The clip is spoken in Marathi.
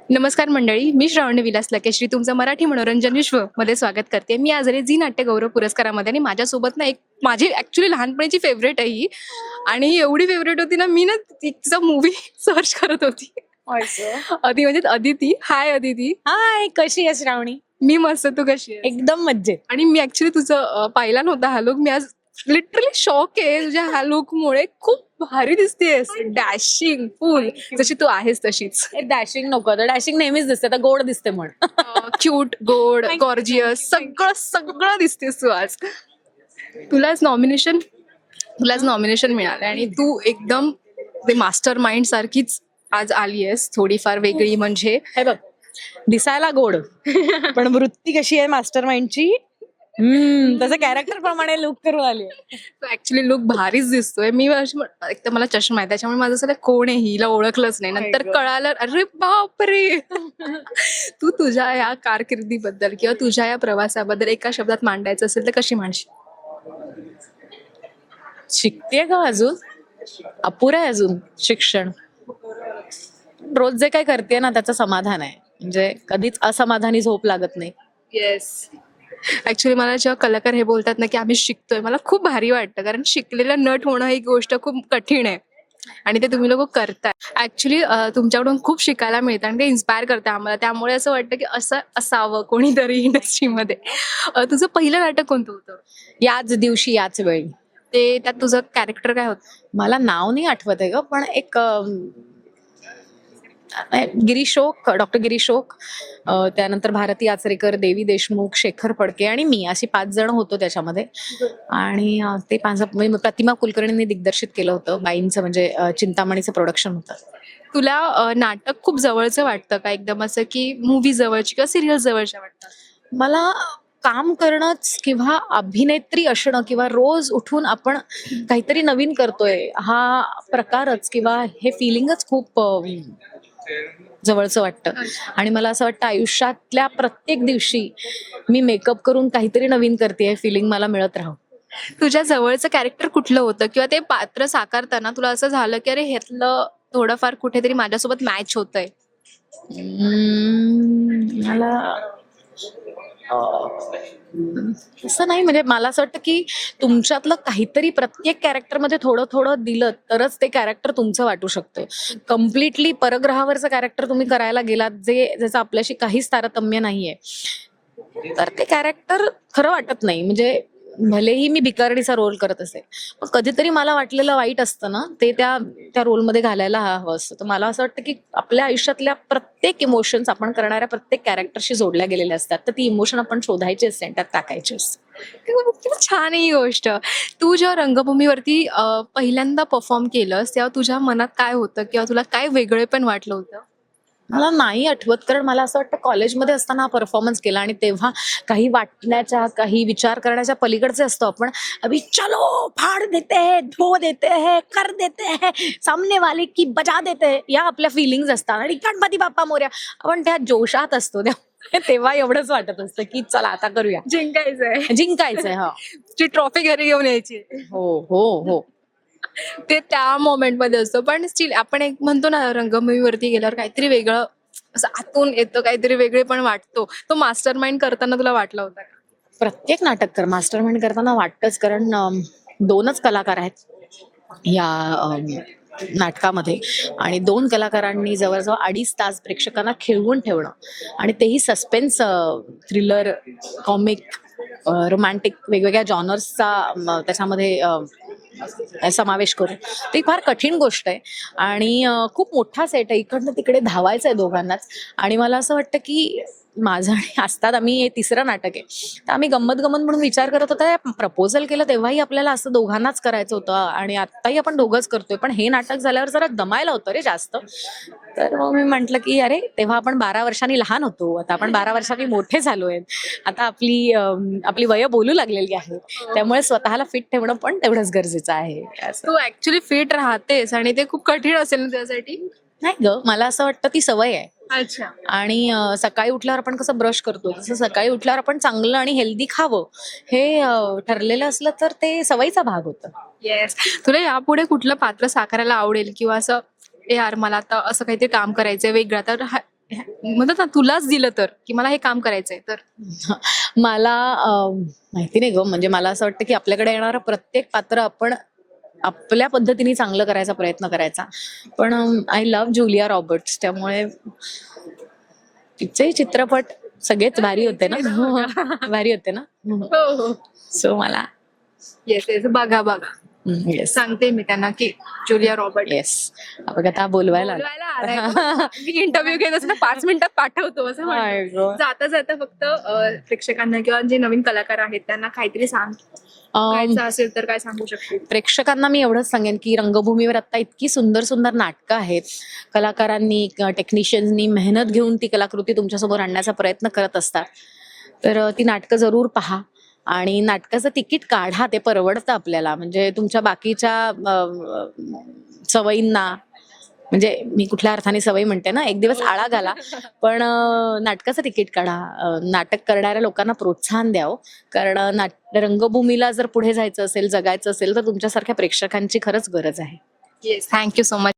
नमस्कार मंडळी, मी श्रावणी विलास लकेश्री तुमचं मराठी मनोरंजन विश्व मध्ये स्वागत करते. मी आज आले झी नाट्य गौरव पुरस्कारामध्ये आणि माझ्यासोबत ना एक माझी ॲक्च्युली लहानपणीची फेवरेट आहे ही. आणि एवढी फेवरेट होती ना, मी ना तिचा मूवी सर्च करत होती. अदी म्हणजे अदिती. हाय अदिती. हाय, कशी आहे श्रावणी? मी मस्त, तू कशी आहे? एकदम मज्जेत. आणि मी ऍक्च्युली तुझं पाहिला नव्हता हा लुक. मी आज लिटरली शॉक आहे तुझ्या ह्या लुक मुळे. खूप भारी दिसतेस, डॅशिंग फुल, जशी तू आहेस तशीच. डॅशिंग नको, आता डॅशिंग नेहमीच दिसते, आता गोड दिसते म्हण. क्यूट, गोड, गॉर्जियस, सगळं सगळं दिसतेस तू आज. तुलाच नॉमिनेशन मिळालं आणि तू एकदम ते मास्टर माइंड सारखीच आज आली आहेस, थोडीफार वेगळी. म्हणजे हे बघ, दिसायला गोड पण वृत्ती कशी आहे मास्टर माइंडची, तसं कॅरेक्टर प्रमाणे लुक करून आली. तू ऍक्च्युली लुक भारीच दिसतोय. मी एक तर मला चष्मा आहे त्याच्यामुळे माझं असं कोण आहे हिला ओळखलंच नाही. नंतर कळालं, अरे बापरे. तू तुझ्या या कारकिर्दीबद्दल किंवा तुझ्या या प्रवासाबद्दल एका शब्दात मांडायचं असेल तर कशी मांडशील? शिकतेय का अजून? अपुरं आहे अजून शिक्षण. रोज जे काय करते ना त्याचं समाधान आहे, म्हणजे कधीच असमाधानी झोप लागत नाही. येस. ऍक्च्युली मला जेव्हा कलाकार हे बोलतात ना की आम्ही शिकतोय, मला खूप भारी वाटतं. कारण शिकलेलं नट होणं ही गोष्ट खूप कठीण आहे आणि ते तुम्ही लोक करताय. ऍक्च्युली तुमच्याकडून खूप शिकायला मिळतं आणि ते इन्स्पायर करतं आम्हाला. त्यामुळे असं वाटतं की असं असावं कोणीतरी इंडस्ट्रीमध्ये. तुझं पहिलं नाटक कोणतं होतं? याच दिवशी याच वेळी. ते त्यात तुझं कॅरेक्टर काय होतं? मला नाव नाही आठवत आहे ग, पण एक गिरीशोक, डॉक्टर गिरीशोक, त्यानंतर भारती आचरेकर, देवी देशमुख, शेखर फडके आणि मी, अशी 5 जण होतो त्याच्यामध्ये. आणि ते 5 म्हणजे प्रतिमा कुलकर्णींनी दिग्दर्शित केलं होतं. बाईंचं म्हणजे चिंतामणीचं प्रोडक्शन होतं. तुला नाटक खूप जवळचं वाटतं का, एकदम असं की मूवी जवळची किंवा सिरियल जवळच्या वाटतात? मला काम करणंच किंवा अभिनेत्री असणं किंवा रोज उठून आपण काहीतरी नवीन करतोय हा प्रकारच किंवा हे फिलिंगच खूप जवळचं वाटतं. आणि मला असं वाटतं आयुष्यातल्या प्रत्येक दिवशी मी मेकअप करून काहीतरी नवीन करते, फिलिंग मला मिळत राहावं. तुझ्या जवळचं कॅरेक्टर कुठलं होतं किंवा ते पात्र साकारताना तुला असं झालं की अरे ह्यातलं थोडंफार कुठेतरी माझ्यासोबत मॅच होतंय? मला असं नाही, म्हणजे मला असं वाटतं की तुमच्यातलं काहीतरी प्रत्येक कॅरेक्टरमध्ये थोडं थोडं दिलं तरच ते कॅरेक्टर तुमचं वाटू शकतं. कम्प्लिटली परग्रहावरचं कॅरेक्टर तुम्ही करायला गेलात ज्याचं आपल्याशी काहीच तारतम्य नाहीये, तर ते कॅरेक्टर खरं वाटत नाही. म्हणजे भलेही मी भिकारणीचा रोल करत असेल, पण कधीतरी मला वाटलेलं वाईट असतं ना, ते त्या त्या रोलमध्ये घालायला हवं असतं. तर मला असं वाटतं की आपल्या आयुष्यातल्या प्रत्येक इमोशन्स आपण करणाऱ्या प्रत्येक कॅरेक्टरशी जोडल्या गेलेल्या असतात, तर ती इमोशन आपण शोधायची असते आणि त्यात टाकायची असते. किती छान आहे ही गोष्ट. तू जेव्हा रंगभूमीवरती पहिल्यांदा परफॉर्म केलंस तेव्हा तुझ्या मनात काय होतं किंवा तुला काय वेगळेपण वाटलं होतं? मला नाही आठवत, कारण मला असं वाटतं कॉलेजमध्ये असताना हा परफॉर्मन्स केला आणि तेव्हा काही वाटण्याच्या, काही विचार करण्याच्या पलीकडचे असतो आपण. अभी चलो फाड़ देते हैं, धो देते हैं, कर देते हैं, सामने वाले की बजा देते हैं, या आपल्या फिलिंग्स असतात. आणि गणपती बाप्पा मोरया, आपण त्या जोशात असतो तेव्हा एवढंच वाटत असतं की चला आता करूया, जिंकायचंय. जिंकायचंय. हा, ती ट्रॉफी घरी घेऊन यायची. हो हो हो. ते त्या मोमेंटमध्ये असतो. पण स्टील आपण एक म्हणतो ना, रंगभूमीवरती गेल्यावर काहीतरी वेगळं असं आतून येतं, काहीतरी वेगळे पण वाटतो. तो मास्टर माइंड करताना तुला वाटला होता का? प्रत्येक नाटक कर मास्टर माइंड करताना वाटतंच, कारण 2च कलाकार आहेत या नाटकामध्ये आणि 2 कलाकारांनी जवळजवळ 2.5 तास प्रेक्षकांना खेळवून ठेवणं, आणि तेही सस्पेन्स, थ्रिलर, कॉमिक, रोमॅन्टिक, वेगवेगळ्या जॉनर्सचा त्याच्यामध्ये समावेश करून, ती फार कठीण गोष्ट आहे. आणि खूप मोठा सेट आहे, इकडनं तिकडे धावायचं आहे दोघांनाच. आणि मला असं वाटतं की माझं आणि असतात, आम्ही हे 3रं नाटक आहे, तर आम्ही गंमत गंमत म्हणून विचार करत होता, प्रपोजल केलं तेव्हाही आपल्याला असं दोघांनाच करायचं होतं आणि आत्ताही आपण दोघंच करतोय, पण हे नाटक झाल्यावर जरा दमायला होतं रे जास्त. तर मग मी म्हटलं की अरे तेव्हा आपण 12 वर्षांनी लहान होतो, आता आपण 12 वर्षांनी मोठे झालोय, आता आपली वय बोलू लागलेली आहे, त्यामुळे स्वतःला फिट ठेवणं पण तेवढंच गरजेचं आहे असं. तू ऍक्च्युली फिट राहतेस आणि ते खूप कठीण असेल ना त्यासाठी? नाही ग, मला असं वाटतं ती सवय आहे. अच्छा. आणि सकाळी उठल्यावर आपण कसं ब्रश करतो, तसं सकाळी उठल्यावर आपण चांगलं आणि हेल्दी खावं, हे ठरलेलं असलं तर ते सवयीचा भाग होतं. येस. तुला यापुढे कुठलं पात्र साकारायला आवडेल किंवा असं ए यार मला आता असं काहीतरी काम करायचंय वेगळं, तर म्हणतात ना तुलाच दिलं तर, की मला हे काम करायचंय तर? मला माहिती नाही ग, म्हणजे मला असं वाटतं की आपल्याकडे येणारं प्रत्येक पात्र आपण आपल्या पद्धतीने चांगलं करायचा प्रयत्न करायचा. पण आय लव्ह जुलिया रॉबर्ट्स, त्यामुळे तिचे चित्रपट सगळेच भारी होते ना. भारी होते ना. हो हो. सो मला येस येस, बघा बघा. येस सांगते मी त्यांना की जुलिया रॉबर्ट येस. बघ आता बोलवायला आलं. बोलवायला आलाय का? मी इंटरव्ह्यू घेत असताना 5 मिनिटात पाठवतो असं म्हणतो. My God. जाता जाता फक्त प्रेक्षकांना किंवा जे नवीन कलाकार आहेत त्यांना काहीतरी सांग, अम, काय असेल तर काय सांगू शकतो? प्रेक्षकांना मी एवढंच सांगेन की रंगभूमीवर आता इतकी सुंदर सुंदर नाटकं आहेत. कलाकारांनी टेक्निशियन्सनी मेहनत घेऊन ती कलाकृती तुमच्यासमोर आणण्याचा प्रयत्न करत असतात. तर ती नाटकं जरूर पहा आणि नाटकाचं तिकीट काढा, ते परवडतं आपल्याला. म्हणजे तुमच्या बाकीच्या सवयींना, म्हणजे मी कुठल्या अर्थाने सवयी म्हणते ना, एक दिवस आळा घाला, पण नाटकाचं तिकीट काढा. नाटक करणाऱ्या लोकांना प्रोत्साहन द्यावं, कारण रंगभूमीला जर पुढे जायचं असेल, जगायचं असेल, तर तुमच्यासारख्या प्रेक्षकांची खरंच गरज आहे. Yes, thank you so much.